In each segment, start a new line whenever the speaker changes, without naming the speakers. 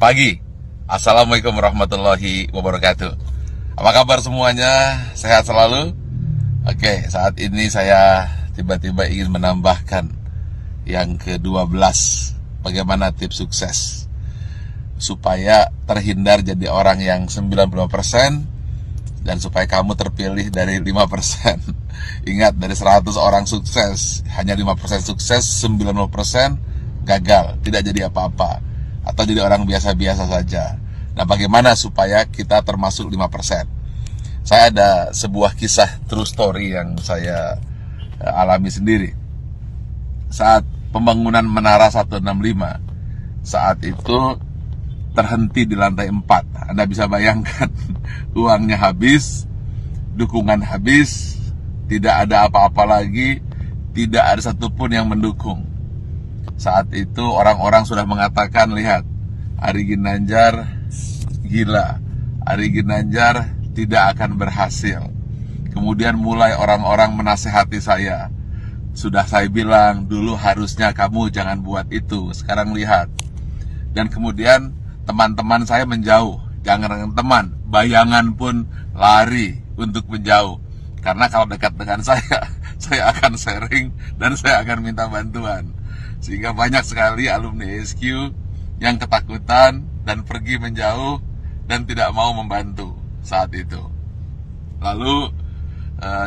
pagi. Assalamualaikum warahmatullahi wabarakatuh. Apa kabar semuanya? Sehat selalu? Oke, saat ini saya tiba-tiba ingin menambahkan yang ke-12. Bagaimana tips sukses supaya terhindar jadi orang yang 95% dan supaya kamu terpilih dari 5%. Ingat, dari 100 orang sukses, hanya 5% sukses, 90% gagal, tidak jadi apa-apa, atau jadi orang biasa-biasa saja. Nah, bagaimana supaya kita termasuk 5%? Saya ada sebuah kisah true story yang saya alami sendiri. Saat pembangunan Menara 165, saat itu terhenti di lantai 4. Anda bisa bayangkan, uangnya habis, dukungan habis, tidak ada apa-apa lagi, tidak ada satupun yang mendukung. Saat itu orang-orang sudah mengatakan, lihat, Ari Ginanjar gila, Ari Ginanjar tidak akan berhasil. Kemudian mulai orang-orang menasehati saya. Sudah saya bilang, dulu harusnya kamu jangan buat itu, sekarang lihat. Dan kemudian teman-teman saya menjauh. Jangan dengan teman, bayangan pun lari untuk menjauh. Karena kalau dekat dengan saya akan sharing dan saya akan minta bantuan. Sehingga banyak sekali alumni SQ yang ketakutan dan pergi menjauh dan tidak mau membantu saat itu. Lalu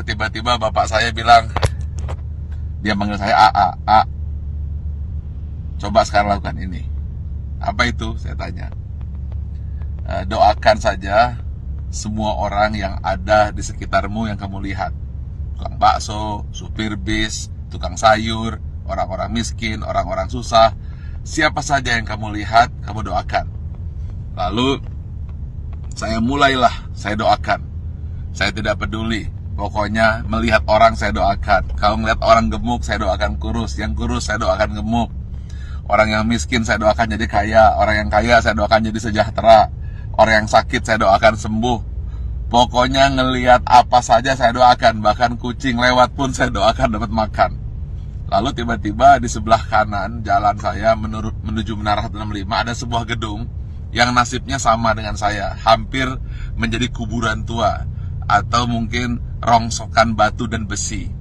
tiba-tiba bapak saya bilang, dia manggil saya A, coba sekarang lakukan ini. Apa itu? Saya tanya. Doakan saja semua orang yang ada di sekitarmu yang kamu lihat. Tukang bakso, supir bis, tukang sayur, orang-orang miskin, orang-orang susah. Siapa saja yang kamu lihat, kamu doakan. Lalu saya doakan. Saya tidak peduli. Pokoknya melihat orang saya doakan. Kalau melihat orang gemuk, saya doakan kurus. Yang kurus saya doakan gemuk. Orang yang miskin saya doakan jadi kaya. Orang yang kaya saya doakan jadi sejahtera. Orang yang sakit saya doakan sembuh. Pokoknya ngelihat apa saja saya doakan. Bahkan kucing lewat pun saya doakan dapat makan. Lalu tiba-tiba di sebelah kanan jalan saya menuju Menara 165 ada sebuah gedung yang nasibnya sama dengan saya. Hampir menjadi kuburan tua. Atau mungkin rongsokan batu dan besi.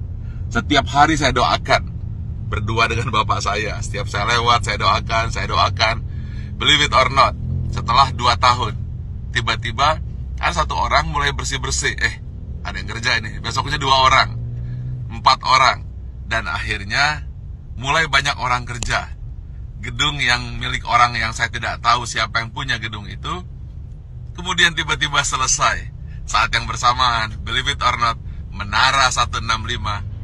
Setiap hari saya doakan. Berdua dengan bapak saya. Setiap saya lewat saya doakan. Believe it or not, setelah 2 tahun tiba-tiba ada satu orang mulai bersih-bersih. Ada yang kerja ini. Besoknya 2 orang, 4 orang. Dan akhirnya mulai banyak orang kerja. Gedung yang milik orang yang saya tidak tahu siapa yang punya gedung itu, kemudian tiba-tiba selesai. Saat yang bersamaan, believe it or not, Menara 165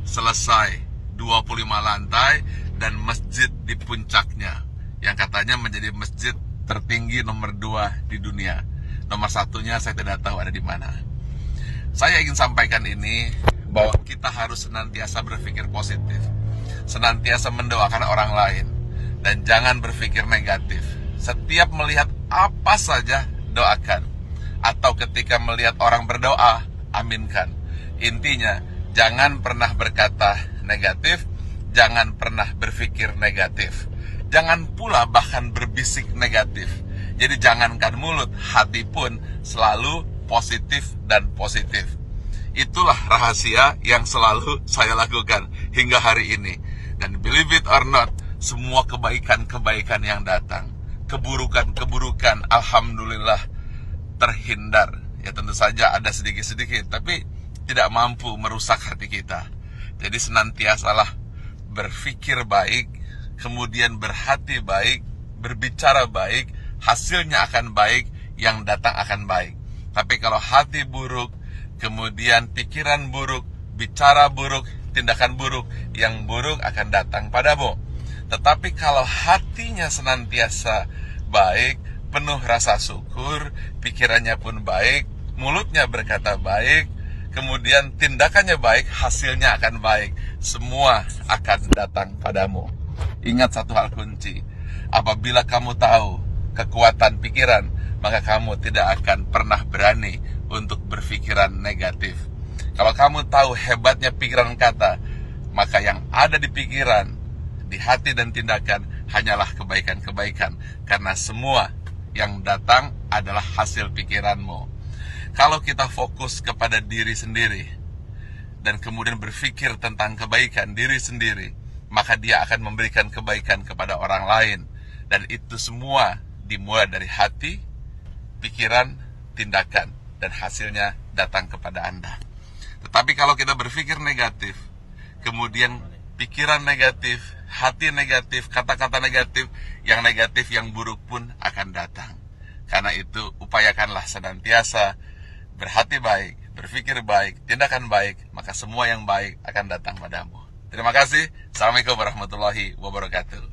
selesai, 25 lantai dan masjid di puncaknya, yang katanya menjadi masjid tertinggi nomor 2 di dunia. Nomor 1-nya saya tidak tahu ada di mana. Saya ingin sampaikan ini, bahwa kita harus senantiasa berpikir positif, senantiasa mendoakan orang lain, dan jangan berpikir negatif. Setiap melihat apa saja, doakan. Atau ketika melihat orang berdoa, aminkan. Intinya, jangan pernah berkata negatif, jangan pernah berpikir negatif. Jangan pula bahkan berbisik negatif. Jadi jangankan mulut, hati pun selalu positif dan positif. Itulah rahasia yang selalu saya lakukan hingga hari ini. Dan believe it or not, semua kebaikan-kebaikan yang datang, keburukan-keburukan, alhamdulillah terhindar. Ya tentu saja ada sedikit-sedikit, tapi tidak mampu merusak hati kita. Jadi senantiasalah berpikir baik, kemudian berhati baik, berbicara baik, hasilnya akan baik, yang datang akan baik. Tapi kalau hati buruk, kemudian pikiran buruk, bicara buruk, tindakan buruk, yang buruk akan datang padamu. Tetapi kalau hatinya senantiasa baik, penuh rasa syukur, pikirannya pun baik, mulutnya berkata baik, kemudian tindakannya baik, hasilnya akan baik. Semua akan datang padamu. Ingat satu hal kunci, apabila kamu tahu kekuatan pikiran, maka kamu tidak akan pernah berani untuk berpikiran negatif. Kalau kamu tahu hebatnya pikiran kata, maka yang ada di pikiran, di hati dan tindakan hanyalah kebaikan-kebaikan. Karena semua yang datang adalah hasil pikiranmu. Kalau kita fokus kepada diri sendiri dan kemudian berpikir tentang kebaikan diri sendiri, maka dia akan memberikan kebaikan kepada orang lain. Dan itu semua dimulai dari hati, pikiran, tindakan, dan hasilnya datang kepada Anda. Tetapi kalau kita berpikir negatif, kemudian pikiran negatif, hati negatif, kata-kata negatif, yang buruk pun akan datang. Karena itu, upayakanlah senantiasa berhati baik, berpikir baik, tindakan baik, maka semua yang baik akan datang padamu. Terima kasih. Assalamualaikum warahmatullahi wabarakatuh.